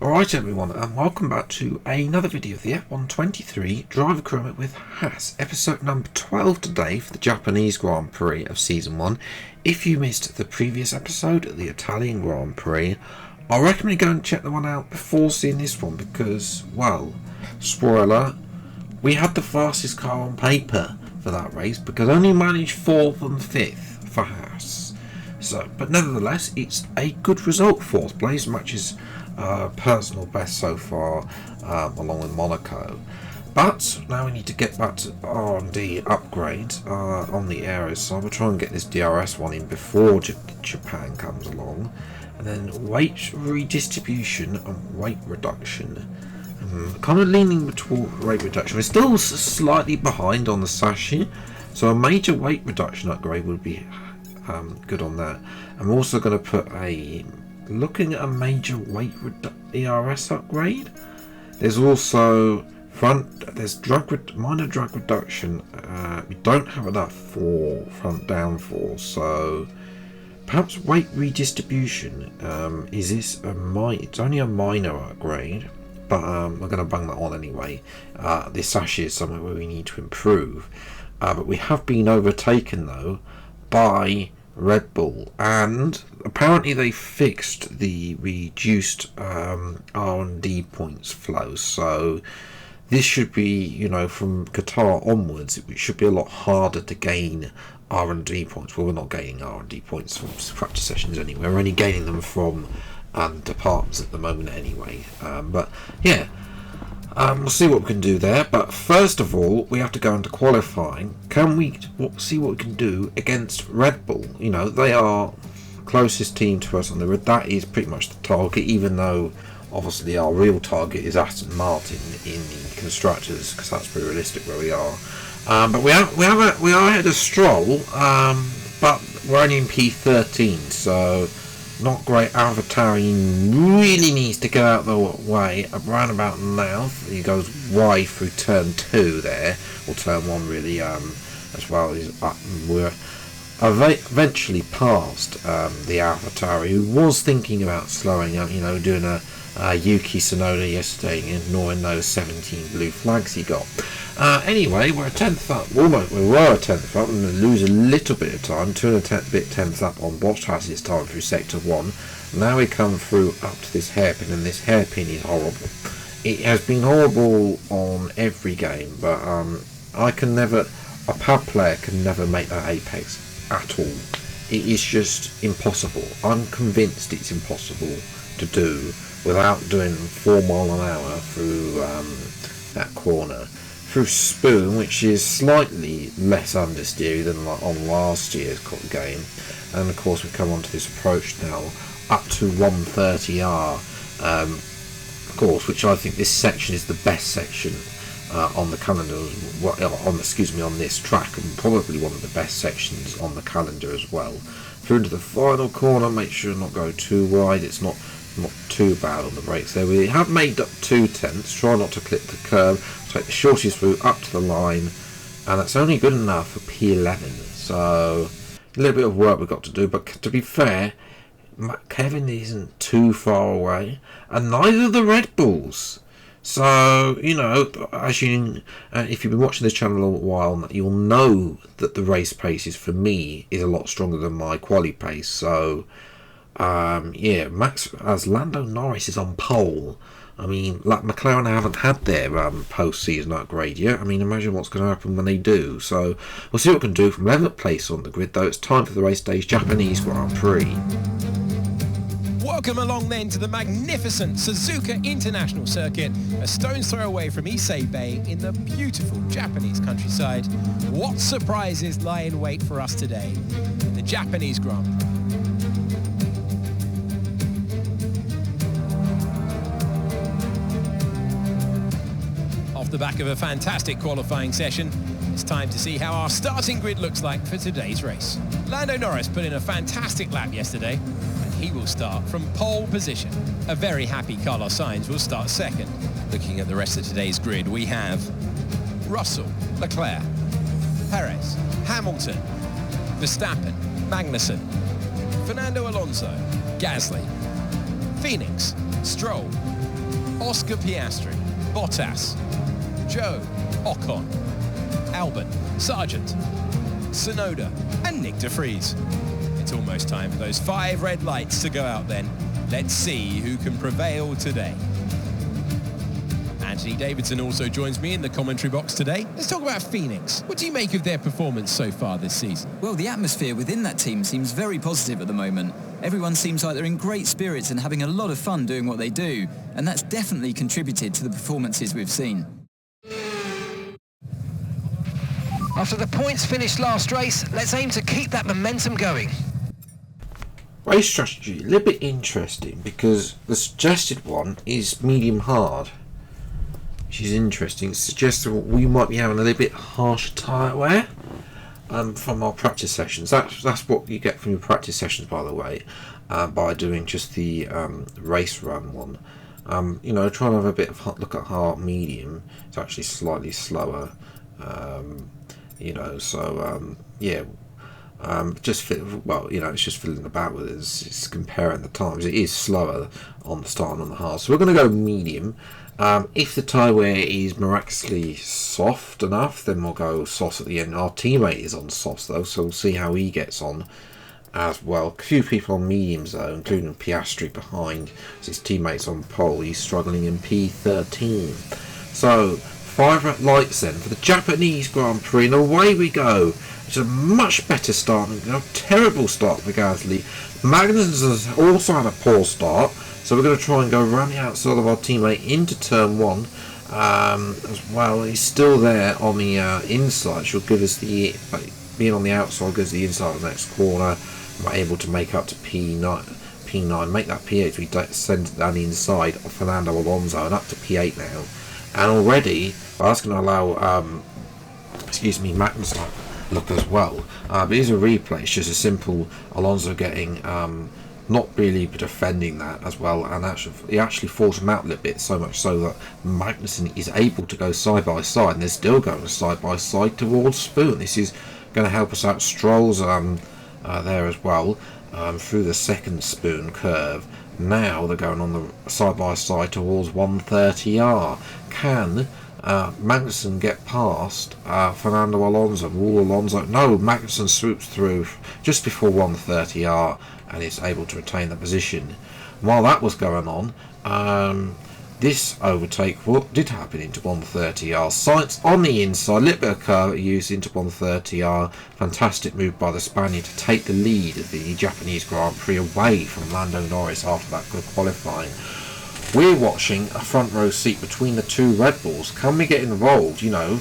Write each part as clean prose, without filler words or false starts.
Alright everyone, and welcome back to another video of the F123 Driver Career with HAAS, episode number 12 today for the Japanese Grand Prix of Season 1. If you missed the previous episode, the Italian Grand Prix, I recommend you go and check the one out before seeing this one because, well, spoiler, we had the fastest car on paper for that race because only managed 4th and 5th for HAAS. So, but nevertheless, it's a good result. 4th place matches personal best so far, along with Monaco. But now we need to get back to R&D upgrade on the areas, so we'll try and get this DRS one in before Japan comes along. And then weight redistribution and weight reduction. Kind of leaning toward weight reduction. We're still slightly behind on the Sashi, so a major weight reduction upgrade would be good on that. I'm also going to put looking at a major weight ERS upgrade. There's also minor drag reduction. We don't have enough for front downforce, so perhaps weight redistribution. Is this it's only a minor upgrade, but we're going to bang that on anyway. This actually is somewhere where we need to improve, but we have been overtaken though by Red Bull, and apparently they fixed the reduced R&D points flow, so this should be, from Qatar onwards, it should be a lot harder to gain R&D points. Well, we're not gaining R&D points from practice sessions anyway, we're only gaining them from departments at the moment anyway, but yeah, we'll see what we can do there. But first of all, we have to go into qualifying. Can we see what we can do against Red Bull? They are closest team to us on the grid. That is pretty much the target, even though obviously our real target is Aston Martin in the constructors, because that's pretty realistic where we are. But we are ahead of Stroll, but we're only in P13, so not great. AlphaTauri really needs to get out the way around about now. He goes wide through turn 2 there, or turn 1 really, as well. We're eventually past the AlphaTauri, who was thinking about slowing up, doing a Yuki Tsunoda yesterday, ignoring those 17 blue flags he got. Anyway, we're a 10th up. We were a 10th up, and lose a little bit of time. 10th up on Bottas's time through sector 1. Now we come through up to this hairpin, and this hairpin is horrible. It has been horrible on every game, but a pad player can never make that apex at all. It is just impossible. I'm convinced it's impossible to do without doing 4 miles an hour through that corner. Through Spoon, which is slightly less understeery than on last year's game, and of course we come onto this approach now up to 130R, of course, which I think this section is the best section on the calendar, on this track, and probably one of the best sections on the calendar as well. Through into the final corner, make sure not go too wide. It's not too bad on the brakes there. We have made up 2 tenths. Try not to clip the curb. Take the shortest route up to the line, and that's only good enough for P11. So a little bit of work we've got to do, but to be fair, Kevin isn't too far away, and neither are the Red Bulls. So as if you've been watching this channel a while, you'll know that the race pace for me is a lot stronger than my quali pace. So Max, as Lando Norris is on pole. McLaren haven't had their post-season upgrade yet. Imagine what's going to happen when they do. So we'll see what we can do from 11th place on the grid, though. It's time for the race day's Japanese Grand Prix. Welcome along then to the magnificent Suzuka International Circuit, a stone's throw away from Issei Bay in the beautiful Japanese countryside. What surprises lie in wait for us today? The Japanese Grand Prix. The back of a fantastic qualifying session, it's time to see how our starting grid looks like for today's race. Lando Norris put in a fantastic lap yesterday, and he will start from pole position. A very happy Carlos Sainz will start second. Looking at the rest of today's grid, we have Russell, Leclerc, Perez, Hamilton, Verstappen, Magnussen, Fernando Alonso, Gasly, Phoenix, Stroll, Oscar Piastri, Bottas, Joe, Ocon, Albon, Sargent, Tsunoda and Nick de Vries. It's almost time for those 5 red lights to go out then. Let's see who can prevail today. Anthony Davidson also joins me in the commentary box today. Let's talk about Phoenix. What do you make of their performance so far this season? Well, the atmosphere within that team seems very positive at the moment. Everyone seems like they're in great spirits and having a lot of fun doing what they do, and that's definitely contributed to the performances we've seen. After the points finished last race, let's aim to keep that momentum going. Race strategy, a little bit interesting because the suggested one is medium hard, which is interesting. It suggests that we might be having a little bit harsher tyre wear from our practice sessions. That's what you get from your practice sessions, by the way, by doing just the race run one. You know, trying to have a bit of look at hard medium. It's actually slightly slower. You know, so yeah. Just well, you know, it's just fiddling about with it. It's comparing the times. It is slower on the start and on the hard. So we're going to go medium. If the tyre wear is miraculously soft enough, then we'll go soft at the end. Our teammate is on softs though, so we'll see how he gets on as well. A few people on mediums though, including Piastri behind. His teammates on pole. He's struggling in P13. So 5 red lights then for the Japanese Grand Prix, and away we go. It's a much better start than a terrible start for Gasly. Magnus has also had a poor start, so we're going to try and go around the outside of our teammate into turn 1 as well. He's still there on the inside. She'll give us the being on the outside gives the inside of the next corner. We're able to make up to P9, make that P8. We send it down the inside of Fernando Alonso and up to P8 now. And already that's going to allow Magnus look as well, but here's a replay. It's just a simple Alonso getting not really defending that as well, and he actually forced him out a little bit, so much so that Magnussen is able to go side by side, and they're still going side by side towards Spoon. This is going to help us out. Stroll's there as well through the second Spoon curve. Now they're going on the side by side towards 130R. Can Magnussen get past Fernando Alonso? No, Magnussen swoops through just before 130R and is able to retain the position. While that was going on, this overtake what did happen into 130R. Sainz on the inside, little bit of curve use into 130R. Fantastic move by the Spaniard to take the lead of the Japanese Grand Prix away from Lando Norris after that good qualifying. We're watching a front row seat between the 2 Red Bulls. Can we get involved? You know,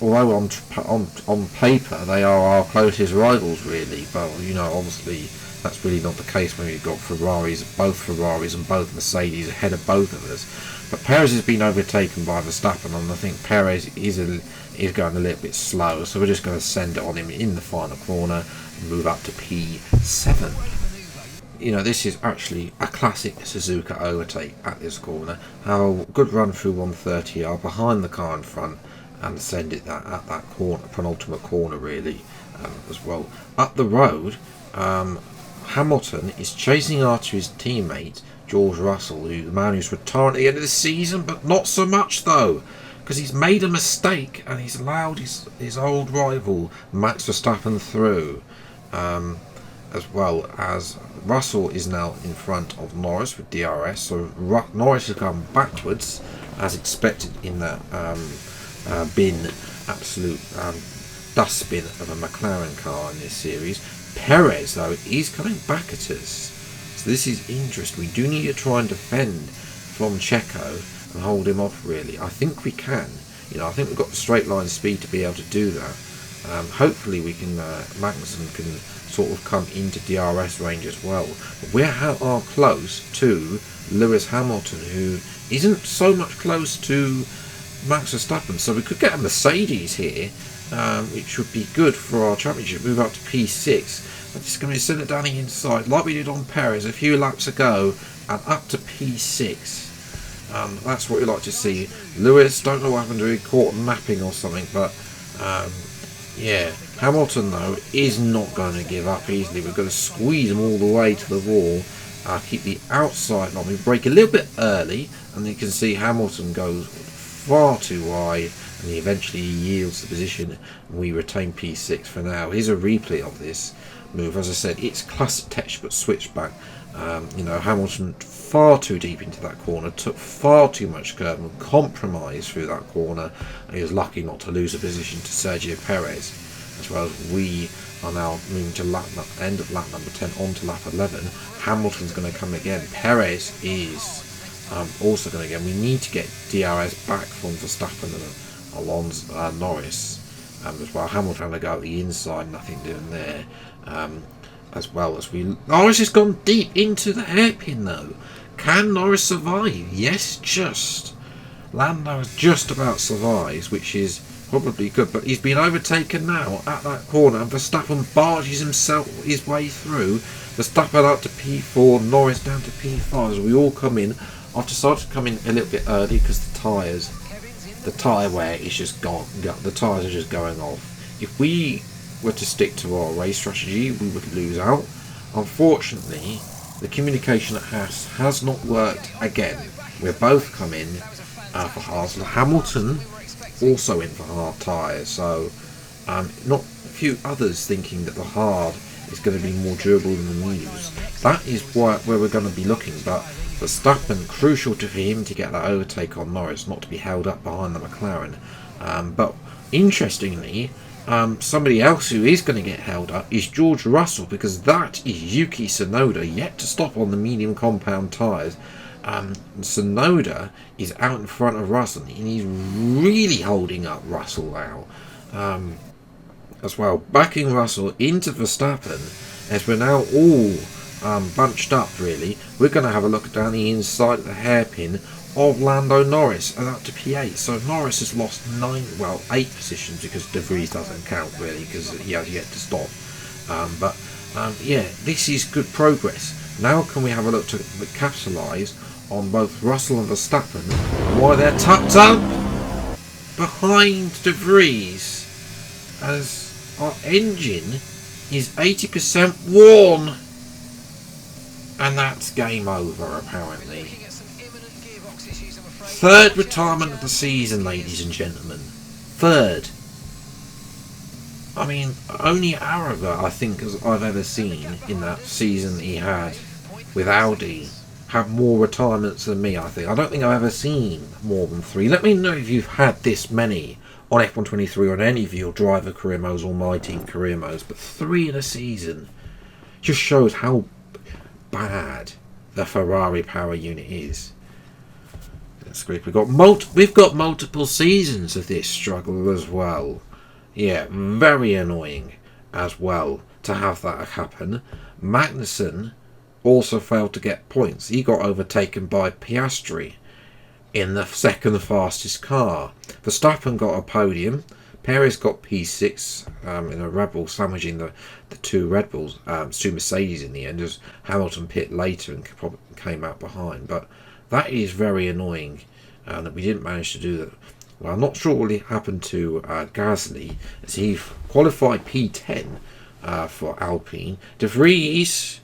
although on paper they are our closest rivals, really. But you know, obviously that's really not the case when we've got both Ferraris and both Mercedes ahead of both of us. But Perez has been overtaken by Verstappen, and I think Perez is going a little bit slow. So we're just going to send it on him in the final corner and move up to P7. You know, this is actually a classic Suzuka overtake at this corner. Have a good run through 130R behind the car in front and send it at that corner, penultimate corner really, as well. Up the road, Hamilton is chasing after his teammate George Russell, the man who's retiring at the end of the season, but not so much though, because he's made a mistake and he's allowed his old rival Max Verstappen through. As well as Russell is now in front of Norris with DRS, so Norris has gone backwards as expected in that absolute dustbin of a McLaren car in this series. Perez though is coming back at us, so this is interesting. We do need to try and defend from Checo and hold him off really. I think we can. You know, I think we've got the straight line speed to be able to do that. Hopefully we can Magnussen can sort of come into DRS range as well. But we are close to Lewis Hamilton, who isn't so much close to Max Verstappen, so we could get a Mercedes here, which would be good for our championship. Move up to P6. I'm just going to send it down the inside like we did on Perez a few laps ago, and up to P6. That's what we like to see. Lewis, don't know what happened to him, caught napping or something, but yeah, Hamilton though is not going to give up easily. We're going to squeeze him all the way to the wall keep the outside on. We brake a little bit early, and you can see Hamilton goes far too wide, and he eventually yields the position, and we retain P6 for now. Here's a replay of this move. As I said, it's classic textbook switchback. Hamilton far too deep into that corner, took far too much curb and compromised through that corner, and he was lucky not to lose a position to Sergio Perez. As well as we are now moving to end of lap number 10 on to lap 11. Hamilton's going to come again. Perez is also going to go. We need to get DRS back from Verstappen and Alonso, Norris as well. Hamilton going to go at the inside, nothing doing there. As well as Norris has gone deep into the hairpin though. Can Norris survive? Yes, just. Lando has just about survives, which is probably good, but he's been overtaken now at that corner, and Verstappen barges his way through. Verstappen out to P4, Norris down to P5 as we all come in. I've decided to come in a little bit early because the tyre wear is just gone. The tyres are just going off. If we were to stick to our race strategy, we would lose out. Unfortunately, the communication at HAAS has not worked again. We're both come in for HAAS. Hamilton also in for hard tyres, so not a few others thinking that the hard is going to be more durable than the mediums. That is where we're going to be looking, but Verstappen, crucial for him to get that overtake on Norris, not to be held up behind the McLaren. But interestingly, somebody else who is going to get held up is George Russell, because that is Yuki Tsunoda, yet to stop on the medium compound tyres. Tsunoda is out in front of Russell, and he's really holding up Russell now. As well, backing Russell into Verstappen, as we're now all bunched up really. We're going to have a look down the inside of the hairpin of Lando Norris, and up to P8. So Norris has lost 8 positions, because De Vries doesn't count really, because he has yet to stop. Yeah, this is good progress. Now can we have a look to capitalise on both Russell and Verstappen, while they're tucked up behind De Vries, as our engine is 80% worn, and that's game over apparently. Third retirement of the season, ladies and gentlemen. Third. I mean, only Aragon, I think, as I've ever seen in that season he had with Audi, have more retirements than me, I think. I don't think I've ever seen more than 3. Let me know if you've had this many on F123 or on any of your driver career modes or my team career modes, but 3 in a season just shows how bad the Ferrari power unit is. That's great. We've got multiple seasons of this struggle as well. Yeah, very annoying as well to have that happen. Magnussen also failed to get points. He got overtaken by Piastri in the second fastest car. Verstappen got a podium. Perez got P6 in a Red Bull, sandwiching the 2 Red Bulls, 2 Mercedes in the end, as Hamilton pit later and came out behind. But that is very annoying that we didn't manage to do that. Well, I'm not sure what happened to Gasly, as he qualified P10 for Alpine. De Vries,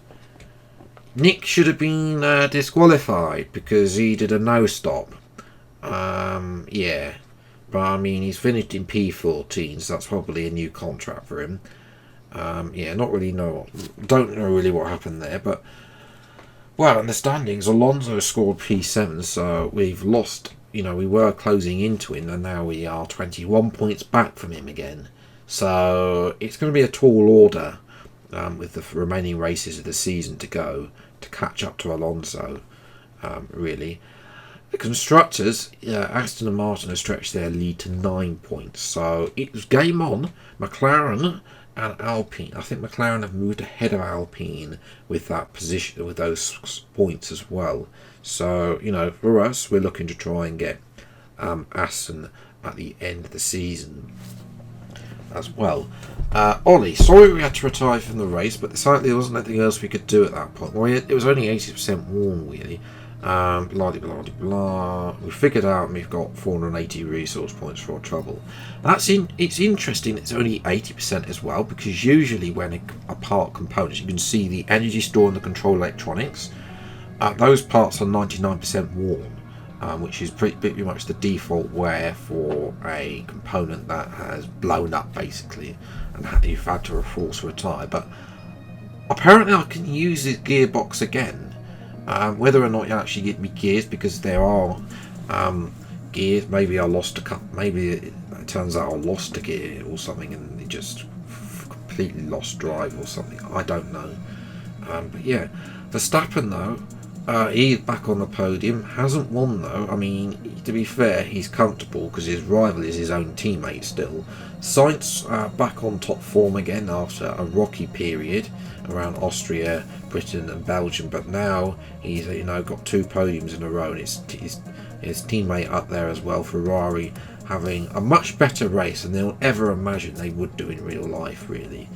Nick should have been disqualified because he did a no-stop. Yeah. But I mean, he's finished in P14, so that's probably a new contract for him. Yeah, don't know really what happened there, but well, in the standings, Alonso scored P7, so we've lost. We were closing into him, and now we are 21 points back from him again. So it's going to be a tall order with the remaining races of the season to go to catch up to Alonso. Really. The constructors, Aston and Martin, have stretched their lead to 9 points. So it was game on. McLaren and Alpine. I think McLaren have moved ahead of Alpine with that position, with those points as well. So for us, we're looking to try and get Aston at the end of the season as well. Ollie, sorry we had to retire from the race, but there wasn't anything else we could do at that point. Well, it was only 80% worn really. Blah, blah, blah, blah. We figured out, and we've got 480 resource points for our trouble. It's interesting. It's only 80% as well, because usually when a part components, you can see the energy store and the control electronics. those parts are 99% worn, which is pretty much the default wear for a component that has blown up basically, and you've had to force retire. But apparently I can use this gearbox again. Whether or not you actually get me gears, because there are gears. Maybe I lost a couple. Maybe it turns out I lost a gear or something, and it just completely lost drive or something. I don't know. But yeah, Verstappen though, he's back on the podium. Hasn't won though. I mean, to be fair, he's comfortable because his rival is his own teammate still. Sainz back on top form again after a rocky period around Austria, Britain and Belgium, but now he's got 2 podiums in a row, and his teammate up there as well, Ferrari, having a much better race than they'll ever imagine they would do in real life, really,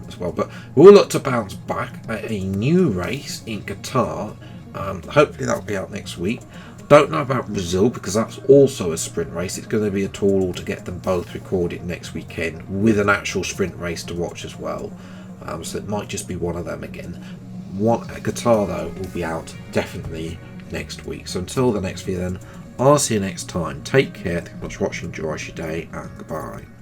as well. But we'll look to bounce back at a new race in Qatar. Hopefully that'll be out next week. Don't know about Brazil, because that's also a sprint race. It's going to be a tall to get them both recorded next weekend with an actual sprint race to watch as well. So it might just be one of them again. Qatar though will be out definitely next week. So until the next video then, I'll see you next time. Take care. Thank you much for watching. Enjoy your day, and goodbye.